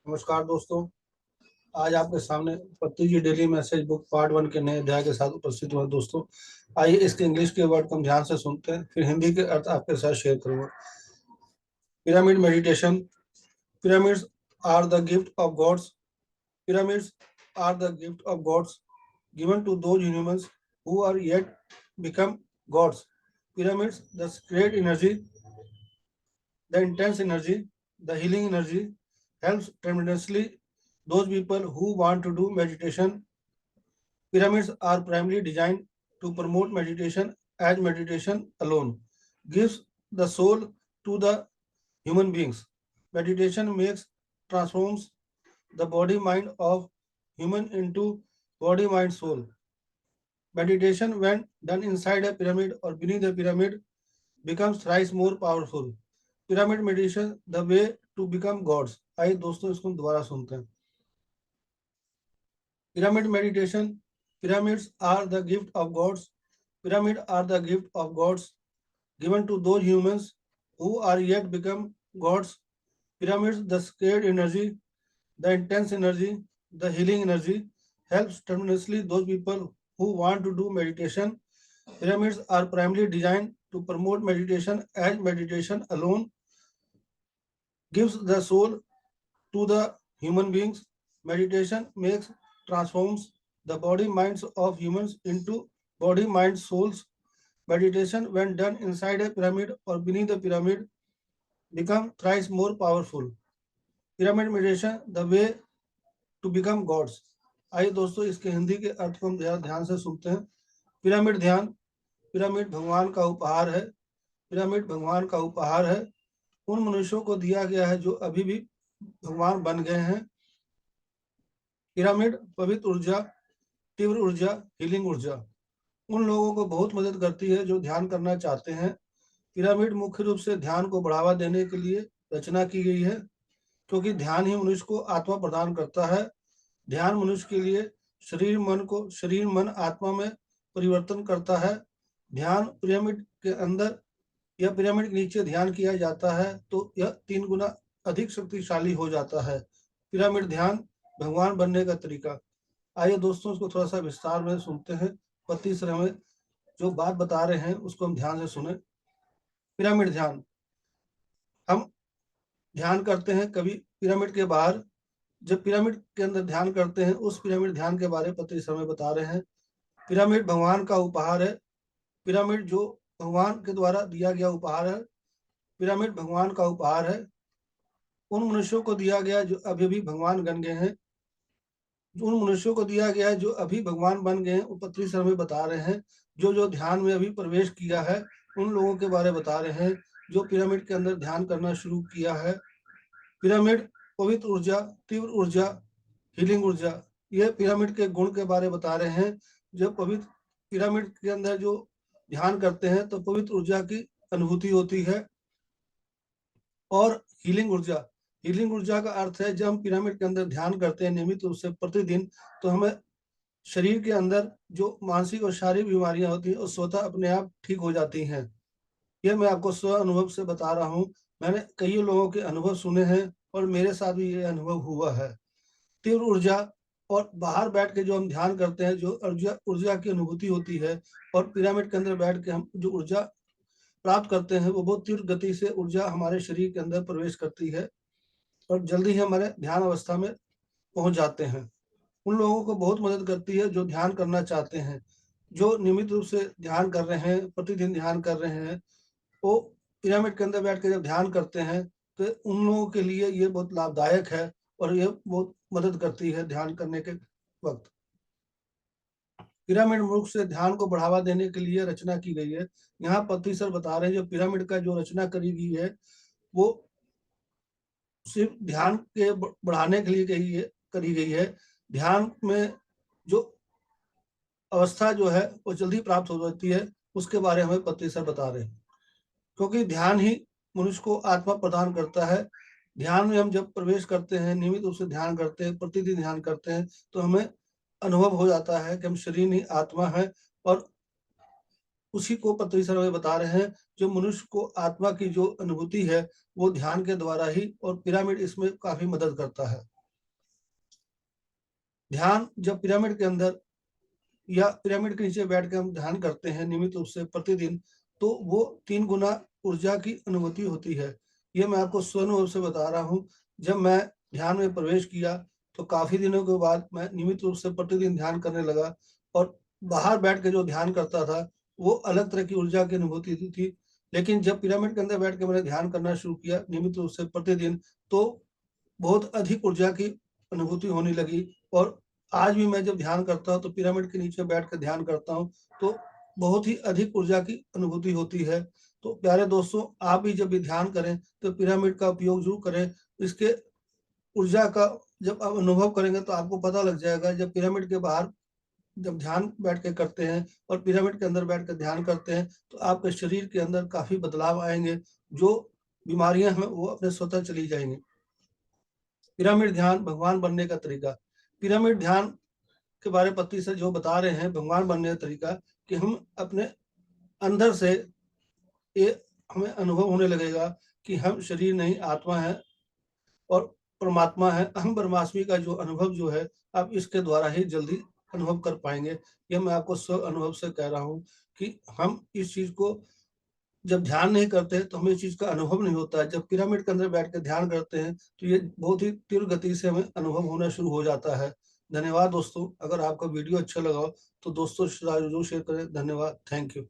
नमस्कार दोस्तों। आज आपके सामने पत्ती जी डेली मैसेज बुक पार्ट 1 के नए अध्याय के साथ उपस्थित हुआ दोस्तों। आइए इसके इंग्लिश के वर्ड को हम ध्यान से सुनते हैं, फिर हिंदी के अर्थ आपके साथ शेयर करूंगा। Pyramid meditation. Pyramids are the gift of gods. Pyramids are the gift of gods given to those humans who are yet become gods. Pyramids, the sacred energy, the intense energy, the healing energy, helps tremendously those people who want to do meditation. Pyramids are primarily designed to promote meditation, as meditation alone gives the soul to the human beings. Meditation makes transforms the body mind of human into body mind soul. Meditation, when done inside a pyramid or beneath a pyramid, becomes thrice more powerful. Pyramid meditation, the way to become gods. आइए दोस्तों इसको दोबारा सुनते हैं। Pyramid meditation. Pyramids are the gift of gods. Pyramids are the gift of gods given to those humans who are yet become gods. Pyramids, the scared energy, the intense energy, the healing energy, helps tremendously those people who want to do meditation. Pyramids are primarily designed to promote meditation, as meditation alone gives the soul to the human beings. Meditation makes transforms the body minds of humans into body mind souls. Meditation, when done inside a pyramid or beneath a pyramid, become thrice more powerful. Pyramid meditation, the way to become gods. आइए दोस्तों इसके हिंदी के अर्थ को हम ध्यान से सुनते हैं। पिरामिड ध्यान। पिरामिड भगवान का उपहार है। पिरामिड भगवान का उपहार है उन मनुष्यों को दिया गया है जो अभी भी भगवान बन गए हैं। पिरामिड पवित्र ऊर्जा, तीव्र ऊर्जा, हीलिंग ऊर्जा उन लोगों को बहुत मदद करती है जो ध्यान करना चाहते हैं। पिरामिड मुख्य रूप से ध्यान को बढ़ावा देने के लिए रचना की गई है, क्योंकि ध्यान ही मनुष्य को आत्मा प्रदान करता है। ध्यान मनुष्य के लिए शरीर मन आत्मा में परिवर्तन करता है। ध्यान पिरामिड के अंदर या पिरामिड के नीचे ध्यान किया जाता है तो यह 3 गुना अधिक शक्तिशाली हो जाता है। पिरामिड ध्यान भगवान बनने का तरीका। आइए दोस्तों उसको थोड़ा सा विस्तार में सुनते हैं। पति सर हमें जो बात बता रहे हैं उसको हम ध्यान से सुने। पिरामिड ध्यान। हम ध्यान करते हैं कभी पिरामिड के बाहर, जब पिरामिड के अंदर ध्यान करते हैं उस पिरामिड ध्यान के बारे में पति सर हमें बता रहे हैं। पिरामिड भगवान का उपहार है। पिरामिड जो भगवान के द्वारा दिया गया उपहार है। पिरामिड भगवान का उपहार है उन मनुष्यों को दिया गया जो अभी भी भगवान बन गए हैं। उन मनुष्यों को दिया गया है जो अभी भगवान बन गए हैं। उपत्री सर में बता रहे हैं जो ध्यान में अभी प्रवेश किया है उन लोगों के बारे में बता रहे हैं जो पिरामिड के अंदर ध्यान करना शुरू किया है। पिरामिड पवित्र ऊर्जा, तीव्र ऊर्जा, हीलिंग ऊर्जा, ये पिरामिड के गुण के बारे में बता रहे हैं। जब पवित्र पिरामिड के अंदर जो ध्यान करते हैं तो पवित्र ऊर्जा की अनुभूति होती है। और हीलिंग ऊर्जा, हीलिंग ऊर्जा का अर्थ है जब हम पिरामिड के अंदर ध्यान करते हैं नियमित रूप से प्रतिदिन, तो हमें शरीर के अंदर जो मानसिक और शारीरिक बीमारियां होती हैं वो स्वतः अपने आप ठीक हो जाती हैं। यह मैं आपको स्व अनुभव से बता रहा हूँ। मैंने कई लोगों के अनुभव सुने हैं और मेरे साथ भी ये अनुभव हुआ है। तीव्र ऊर्जा, और बाहर बैठ के जो हम ध्यान करते हैं जो ऊर्जा की अनुभूति होती है, और पिरामिड के अंदर बैठ के हम जो ऊर्जा प्राप्त करते हैं वो बहुत तीव्र गति से ऊर्जा हमारे शरीर के अंदर प्रवेश करती है और जल्दी ही हमारे ध्यान अवस्था में पहुंच जाते हैं। उन लोगों को बहुत मदद करती है जो ध्यान करना चाहते हैं, जो नियमित रूप से ध्यान कर रहे हैं, प्रतिदिन ध्यान कर रहे हैं। वो पिरामिड के अंदर बैठ के जब ध्यान करते हैं तो उन लोगों के लिए ये बहुत लाभदायक है और ये बहुत मदद करती है ध्यान करने के वक्त। पिरामिड मुख से ध्यान को बढ़ावा देने के लिए रचना की गई है। यहाँ पति सर बता रहे हैं जो पिरामिड का जो रचना करी गई है वो सिर्फ ध्यान के बढ़ाने के लिए करी गई है। ध्यान में जो अवस्था जो है वो जल्दी प्राप्त हो जाती है, उसके बारे में हमें पति सर बता रहे हैं। क्योंकि ध्यान ही मनुष्य को आत्मा प्रदान करता है। ध्यान में हम जब प्रवेश करते हैं, नियमित रूप से ध्यान करते हैं, प्रतिदिन ध्यान करते हैं, तो हमें अनुभव हो जाता है कि हम शरीर नहीं आत्मा है। और उसी को पत्री सर में बता रहे हैं जो मनुष्य को आत्मा की जो अनुभूति है वो ध्यान के द्वारा ही, और पिरामिड इसमें काफी मदद करता है। ध्यान जब पिरामिड के अंदर या पिरामिड के नीचे बैठ के हम ध्यान करते हैं नियमित रूप से प्रतिदिन, तो वो 3 गुना ऊर्जा की अनुभूति होती है। ये मैं आपको स्वानुभव से बता रहा हूँ। जब मैं ध्यान में प्रवेश किया, तो काफ़ी दिनों के बाद मैं नियमित रूप से प्रतिदिन ध्यान करने लगा और बाहर बैठ के जो ध्यान करता था, वो अलग तरह की ऊर्जा की अनुभूति थी। लेकिन जब पिरामिड के अंदर बैठ के मैंने ध्यान करना शुरू किया नियमित रूप से प्रतिदिन, तो बहुत अधिक ऊर्जा की अनुभूति होने लगी और आज भी मैं जब ध्यान करता हूँ तो पिरामिड के नीचे बैठ कर ध्यान करता हूँ, तो बहुत ही अधिक ऊर्जा की अनुभूति होती है। तो प्यारे दोस्तों, आप भी जब भी ध्यान करें तो पिरामिड का उपयोग ज़रूर करें। इसके ऊर्जा का जब आप अनुभव करेंगे तो आपको पता लग जाएगा। जब पिरामिड के बाहर जब ध्यान बैठ के करते हैं और पिरामिड के अंदर बैठ कर ध्यान करते हैं, तो आपके शरीर के अंदर काफ़ी बदलाव आएँगे। जो बीमारियाँ हैं वो अपने स्वतः चली जाएँगी। पिरामिड ध्यान भगवान बनने का तरीका। पिरामिड ध्यान के बारे में पत्ती सर जो बता रहे हैं भगवान बनने का तरीका, कि हम अपने अंदर से ये हमें अनुभव होने लगेगा कि हम शरीर नहीं आत्मा है और परमात्मा है। अहम ब्रह्मास्मि का जो अनुभव जो है, आप इसके द्वारा ही जल्दी अनुभव कर पाएँगे। ये मैं आपको स्व अनुभव से कह रहा हूँ कि हम इस चीज़ को जब ध्यान नहीं करते तो हमें इस चीज़ का अनुभव नहीं होता है। जब पिरामिड के अंदर बैठ के ध्यान करते हैं, तो ये बहुत ही तीव्र गति से हमें अनुभव होना शुरू हो जाता है। धन्यवाद दोस्तों, अगर आपको वीडियो अच्छा लगा हो, तो दोस्तों के साथ ज़रूर शेयर करें। धन्यवाद, थैंक यू।